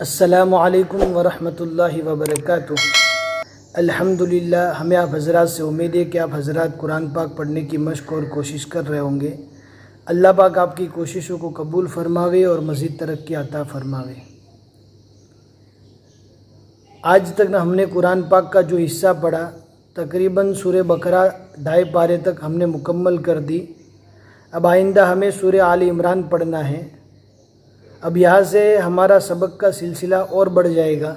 السلام علیکم ورحمۃ اللہ وبرکاتہ۔ الحمدللہ، ہمیں آپ حضرات سے امید ہے کہ آپ حضرات قرآن پاک پڑھنے کی مشق اور کوشش کر رہے ہوں گے۔ اللہ پاک آپ کی کوششوں کو قبول فرماوے اور مزید ترقی عطا فرماوے۔ آج تک ہم نے قرآن پاک کا جو حصہ پڑھا تقریباً سورہ بقرہ 2.5 پارے تک ہم نے مکمل کر دی۔ اب آئندہ ہمیں سورہ آل عمران پڑھنا ہے۔ اب یہاں سے ہمارا سبق کا سلسلہ اور بڑھ جائے گا۔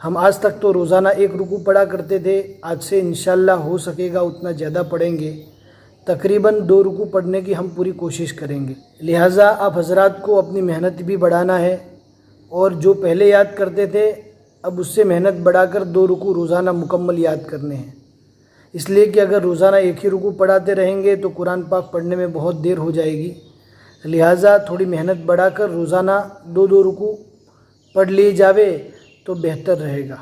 ہم آج تک تو روزانہ 1 رکوع پڑھا کرتے تھے، آج سے انشاءاللہ ہو سکے گا اتنا زیادہ پڑھیں گے، تقریباً 2 رکوع پڑھنے کی ہم پوری کوشش کریں گے۔ لہٰذا آپ حضرات کو اپنی محنت بھی بڑھانا ہے، اور جو پہلے یاد کرتے تھے اب اس سے محنت بڑھا کر 2 رکوع روزانہ مکمل یاد کرنے ہیں۔ اس لیے کہ اگر روزانہ 1 ہی رکوع پڑھاتے رہیں گے تو قرآن پاک پڑھنے میں بہت دیر ہو جائے گی۔ لہٰذا تھوڑی محنت بڑھا کر روزانہ 2 رکوع پڑھ لی جاوے تو بہتر رہے گا۔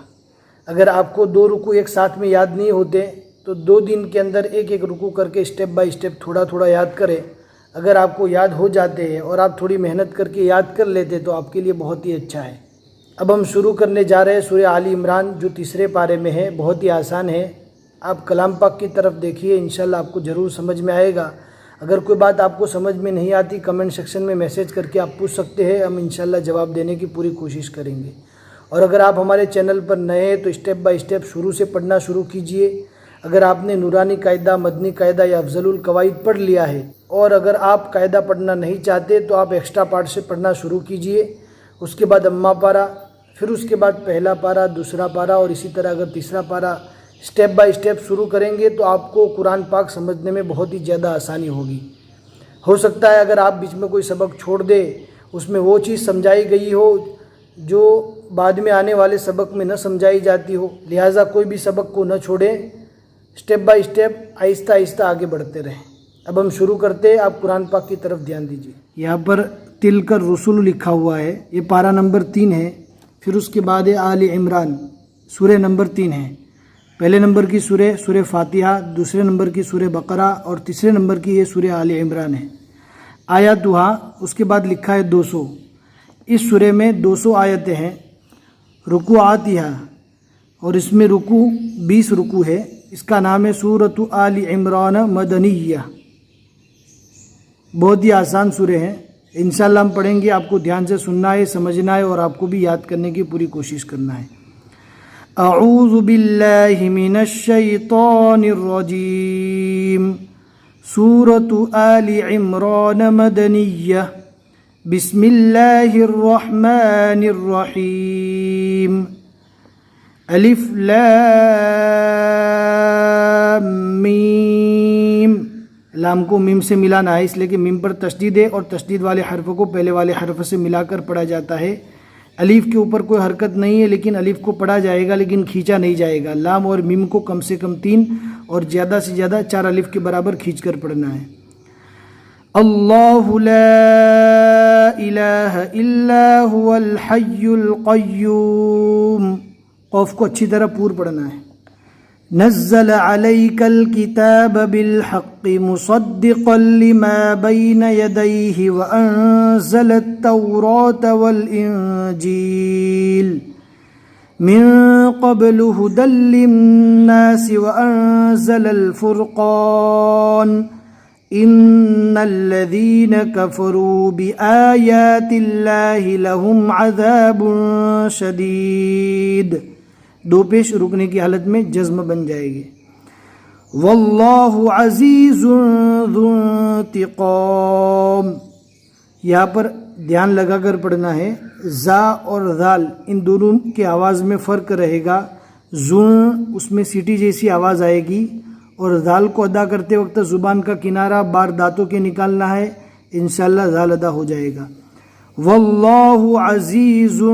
اگر آپ کو 2 رکوع ایک ساتھ میں یاد نہیں ہوتے تو 2 دن کے اندر 1 رکوع کر کے اسٹیپ بائی اسٹیپ تھوڑا تھوڑا یاد کریں۔ اگر آپ کو یاد ہو جاتے ہیں اور آپ تھوڑی محنت کر کے یاد کر لیتے تو آپ کے لیے بہت ہی اچھا ہے۔ اب ہم شروع کرنے جا رہے ہیں سورہ آل عمران، جو 3 پارے میں ہے، بہت ہی آسان ہے۔ آپ کلام پاک کی طرف دیکھیے، انشاءاللہ آپ کو ضرور سمجھ میں آئے گا۔ اگر کوئی بات آپ کو سمجھ میں نہیں آتی کمنٹ سیکشن میں میسیج کر کے آپ پوچھ سکتے ہیں، ہم انشاءاللہ جواب دینے کی پوری کوشش کریں گے۔ اور اگر آپ ہمارے چینل پر نئے ہیں تو اسٹیپ بائی اسٹیپ شروع سے پڑھنا شروع کیجئے۔ اگر آپ نے نورانی قاعدہ، مدنی قاعدہ یا افضل القواعد پڑھ لیا ہے اور اگر آپ قاعدہ پڑھنا نہیں چاہتے تو آپ ایکسٹرا پارٹ سے پڑھنا شروع کیجئے۔ اس کے بعد اما پارہ، پھر اس کے بعد پہلا پارہ، دوسرا پارہ، اور اسی طرح اگر تیسرا پارہ اسٹیپ بائی اسٹیپ شروع کریں گے تو آپ کو قرآن پاک سمجھنے میں بہت ہی زیادہ آسانی ہوگی۔ ہو سکتا ہے اگر آپ بیچ میں کوئی سبق چھوڑ دیں، اس میں وہ چیز سمجھائی گئی ہو جو بعد میں آنے والے سبق میں نہ سمجھائی جاتی ہو، لہٰذا کوئی بھی سبق کو نہ چھوڑیں، اسٹیپ بائی اسٹیپ آہستہ آہستہ آگے بڑھتے رہیں۔ اب ہم شروع کرتے ہیں، آپ قرآن پاک کی طرف دھیان دیجیے۔ یہاں پر تلک الرسل لکھا ہوا ہے، یہ پارہ نمبر 3 ہے، پھر اس کے بعد آل عمران، سورہ نمبر 3 ہے۔ پہلے نمبر کی سورہ فاتحہ، دوسرے نمبر کی سورہ بقرہ، اور تیسرے نمبر کی یہ سورہ آل عمران ہے۔ آیات وہاں اس کے بعد لکھا ہے 200۔ اس سورہ میں 200 آیتیں ہیں، رکوعات یہاں، اور اس میں رکوع 20 رکوع ہے۔ اس کا نام ہے سورۃ آل عمران مدنیہ۔ بہت ہی آسان سورہ ہیں، انشاءاللہ ہم پڑھیں گے، آپ کو دھیان سے سننا ہے، سمجھنا ہے، اور آپ کو بھی یاد کرنے کی پوری کوشش کرنا ہے۔ اعوذ باللہ من الشیطان الرجیم، سورۃ آل عمران مدنیہ، بسم اللہ الرحمن الرحیم، الف لام میم۔ لام کو میم سے ملانا ہے، اس لیے کہ میم پر تشدید ہے اور تشدید والے حرف کو پہلے والے حرف سے ملا کر پڑھا جاتا ہے۔ الف کے اوپر کوئی حرکت نہیں ہے، لیکن الف کو پڑھا جائے گا لیکن کھینچا نہیں جائے گا۔ لام اور میم کو کم سے کم 3 اور زیادہ سے زیادہ 4 الف کے برابر کھینچ کر پڑھنا ہے۔ اللہ لا الہ الا هو الحی القیوم، قوف کو اچھی طرح پور پڑھنا ہے۔ نزل علیک الکتاب بالحق مصدقا لما بین یدیہ وانزل التوراۃ والانجیل من قبل هدى للناس وانزل الفرقان ان الذین کفروا بآیات اللہ لهم عذاب شدید۔ 2 پیش رکنے کی حالت میں جزم بن جائے گی۔ واللہ عزیز ذو انتقام، یہاں پر دھیان لگا کر پڑھنا ہے۔ زا اور ذال ان دونوں کے آواز میں فرق رہے گا۔ ذو اس میں سیٹی جیسی آواز آئے گی، اور ذال کو ادا کرتے وقت زبان کا کنارہ بار دانتوں کے نکالنا ہے، انشاءاللہ ذال ادا ہو جائے گا۔ واللہ عزیز ذو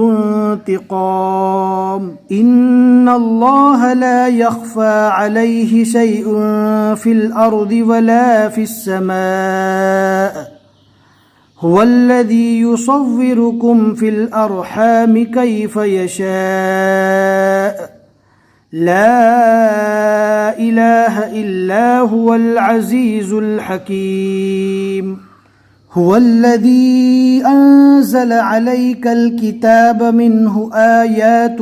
انتقام، ان اللہ لا يخفى علیہ شیء فی الارض ولا فی السماء، هو الذی یصورکم فی الارحام کیف یشاء، لا الہ الا هو العزیز الحکیم۔ هو الذي أنزل عليك الكتاب منه آيات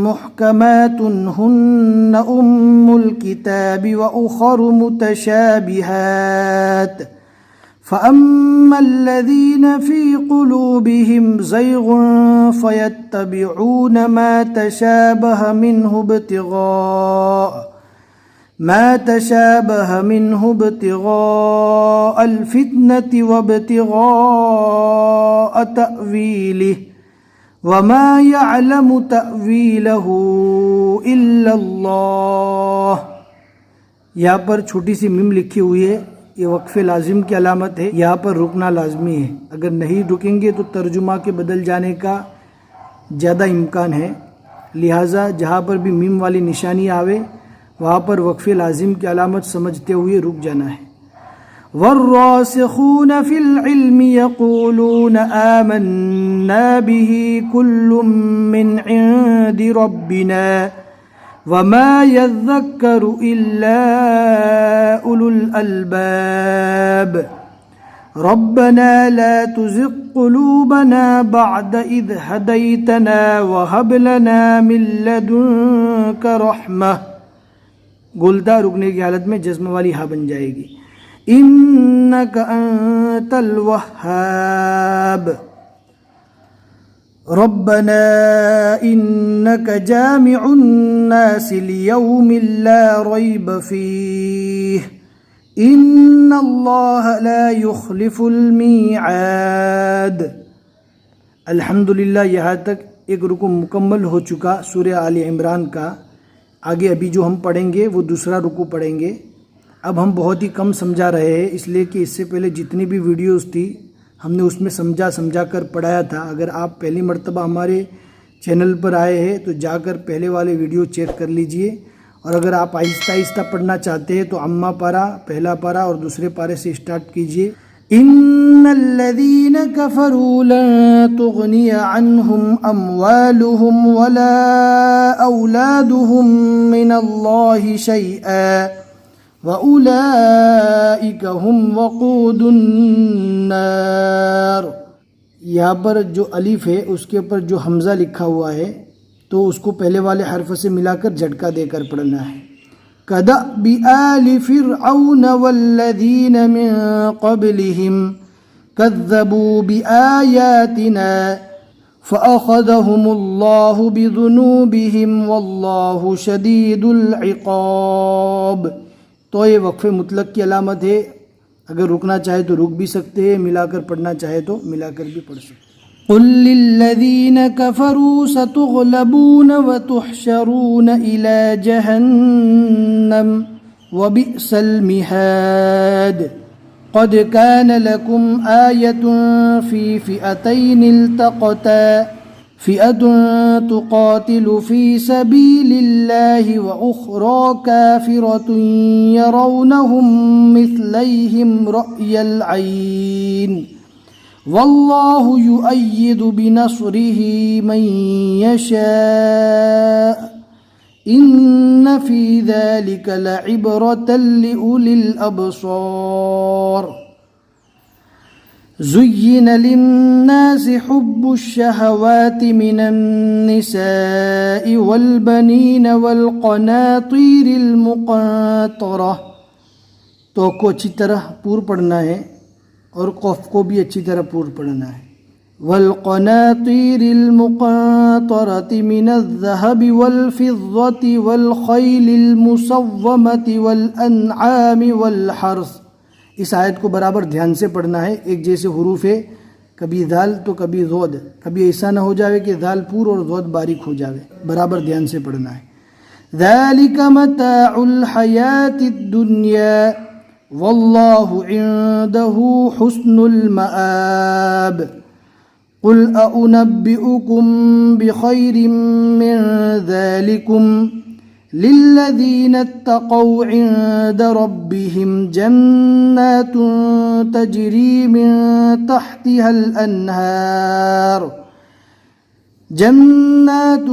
محكمات هن أم الكتاب وأخر متشابهات فأما الذين في قلوبهم زيغ فيتبعون ما تشابه منه ابتغاء الفتنة وابتغاء تأويله وما يعلم تأويله إلا الله. یہاں پر چھوٹی سی میم لکھی ہوئی ہے، یہ وقف لازم کی علامت ہے، یہاں پر رکنا لازمی ہے. اگر نہیں رکیں گے تو ترجمہ کے بدل جانے کا زیادہ امکان ہے، لہٰذا جہاں پر بھی میم والی نشانی آوے وہاں پر وقف لازم کی علامت سمجھتے ہوئے رک جانا ہے. والراسخون في العلم يقولون آمنا به كل من عند ربنا وما يذكر إلا أولو الألباب ربنا لا تزغ قلوبنا بعد إذ هديتنا وهب لنا من لدنك رحمة. گلدہ رکنے کی حالت میں جزم والی ہا بن جائے گی. انک انت الوہاب ربنا انک جامع الناس لیوم لا ریب فیہ ان اللہ لا یخلف المیعاد. الحمدللہ یہاں تک ایک رکو مکمل ہو چکا سورہ آل عمران کا. آگے ابھی جو ہم پڑھیں گے وہ دوسرا رکوع پڑھیں گے. اب ہم بہت ہی کم سمجھا رہے ہیں، اس لیے کہ اس سے پہلے جتنی بھی ویڈیوز تھی ہم نے اس میں سمجھا کر پڑھایا تھا. اگر آپ پہلی مرتبہ ہمارے چینل پر آئے ہیں تو جا کر پہلے والے ویڈیو چیک کر لیجئے، اور اگر آپ آہستہ آہستہ پڑھنا چاہتے ہیں تو اما پارہ، پہلا پارہ اور دوسرے پارے سے اسٹارٹ کیجئے. ان الذين كفروا لن تغني عنهم اموالهم ولا اولادهم من الله شيئا واولئك هم وقود النار. یہاں پر جو الف ہے اس کے اوپر جو حمزہ لکھا ہوا ہے تو اس کو پہلے والے حرف سے ملا کر جھٹکا دے کر پڑھنا ہے. كدأب آل فرعون والذين من قبلهم كذبوا بآياتنا فأخذهم الله بذنوبهم والله شديد العقاب. تو یہ وقف مطلق کی علامت ہے. اگر رکنا چاہے تو رک بھی سکتے ہیں، ملا کر پڑھنا چاہے تو ملا کر بھی پڑھ سکتے. قل للذين كفروا ستغلبون وتحشرون إلى جهنم وبئس المهاد. قد كان لكم آية في فئتين التقتا فئة تقاتل في سبيل الله وأخرى كافرة يرونهم مثليهم رأي العين والله يؤيد بنصره من يشاء إن في ذلك لعبرة لأولي الأبصار. زين للناس حب الشهوات من النساء والبنين والقناطير المقنطرة. تو کو اچھی طرح پور پڑھنا ہے اور قف کو بھی اچھی طرح پور پڑھنا ہے. والقناطير المقنطرة من الذهب والفضة والخيل المسومة والأنعام والحرث. اس آیت کو برابر دھیان سے پڑھنا ہے. ایک جیسے حروف ہے، کبھی ذال تو کبھی ضاد، کبھی ایسا نہ ہو جاوے کہ ذال پور اور ضاد باریک ہو جاوے. برابر دھیان سے پڑھنا ہے. ذلك متاع الحياة الدنيا والله عنده حسن المآب. قل أنبئكم بخير من ذلكم للذين اتقوا عند ربهم جنات تجري من تحتها الأنهار جنات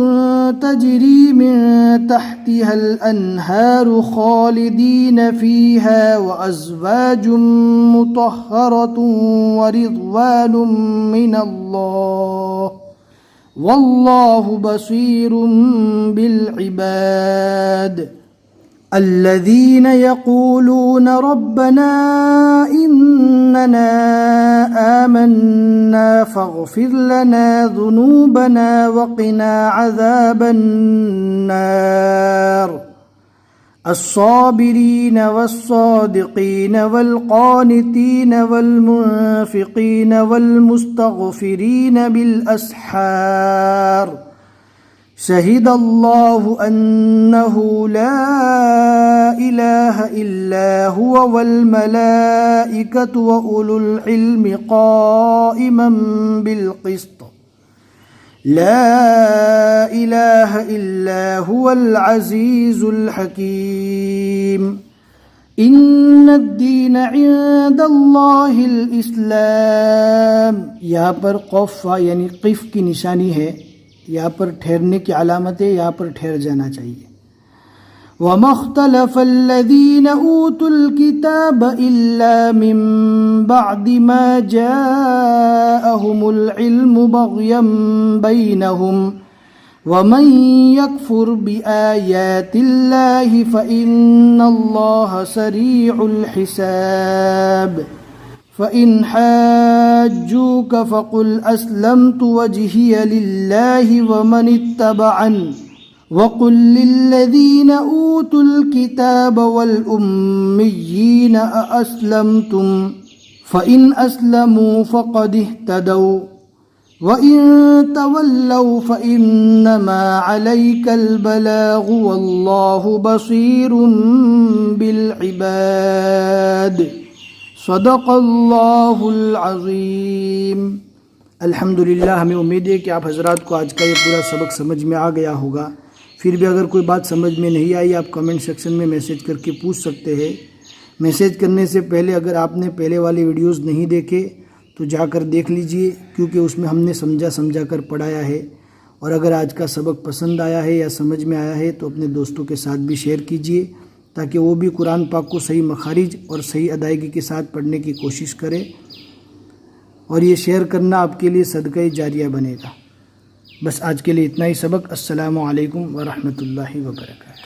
تجری من تحتها الانہار خالدین فیہا وازواج مطہرۃ ورضوان من اللہ واللہ بصیر بالعباد الذين يقولون ربنا إننا آمنا فاغفر لنا ذنوبنا وقنا عذاب النار الصابرين والصادقين والقانتين والمنفقين والمستغفرين بالأسحار شہد اللہ انہ لا الہ الا هو والملائکۃ واولو العلم قائما بالقسط لا الہ الا هو العزیز الحکیم ان الدین عند اللہ الاسلام. یہاں پر قفا یعنی قف کی نشانی ہے، یہاں پر ٹھہرنے کی علامت ہے، یہاں پر ٹھہر جانا چاہیے. وَمَا اخْتَلَفَ الَّذِينَ أُوتُوا الْكِتَابَ إِلَّا مِن بَعْدِ مَا جَاءَهُمُ الْعِلْمُ بَغْيًا بَيْنَهُمْ وَمَن يَكْفُرْ بِآيَاتِ اللَّهِ فَإِنَّ اللَّهَ سَرِيعُ الْحِسَابِ. فَإِنْ حَاجُّوكَ فَقُلْ أَسْلَمْتُ وَجْهِيَ لِلَّهِ وَمَنِ اتَّبَعَنِ وَقُلْ لِلَّذِينَ أُوتُوا الْكِتَابَ وَالْأُمِّيِّينَ أَأَسْلَمْتُمْ فَإِنْ أَسْلَمُوا فَقَدِ اهْتَدَوْا وَإِنْ تَوَلَّوْا فَإِنَّمَا عَلَيْكَ الْبَلَاغُ وَاللَّهُ بَصِيرٌ بِالْعِبَادِ. صدق اللہ العظیم. الحمدللہ، ہمیں امید ہے کہ آپ حضرات کو آج کا یہ پورا سبق سمجھ میں آ گیا ہوگا. پھر بھی اگر کوئی بات سمجھ میں نہیں آئی آپ کمنٹ سیکشن میں میسیج کر کے پوچھ سکتے ہیں. میسیج کرنے سے پہلے اگر آپ نے پہلے والے ویڈیوز نہیں دیکھے تو جا کر دیکھ لیجئے، کیونکہ اس میں ہم نے سمجھا کر پڑھایا ہے. اور اگر آج کا سبق پسند آیا ہے یا سمجھ میں آیا ہے تو اپنے دوستوں کے ساتھ بھی شیئر کیجئے تاکہ وہ بھی قرآن پاک کو صحیح مخارج اور صحیح ادائیگی کے ساتھ پڑھنے کی کوشش کرے. اور یہ شیئر کرنا آپ کے لیے صدقہ جاریہ بنے گا. بس آج کے لیے اتنا ہی سبق. السلام علیکم ورحمۃ اللہ وبرکاتہ.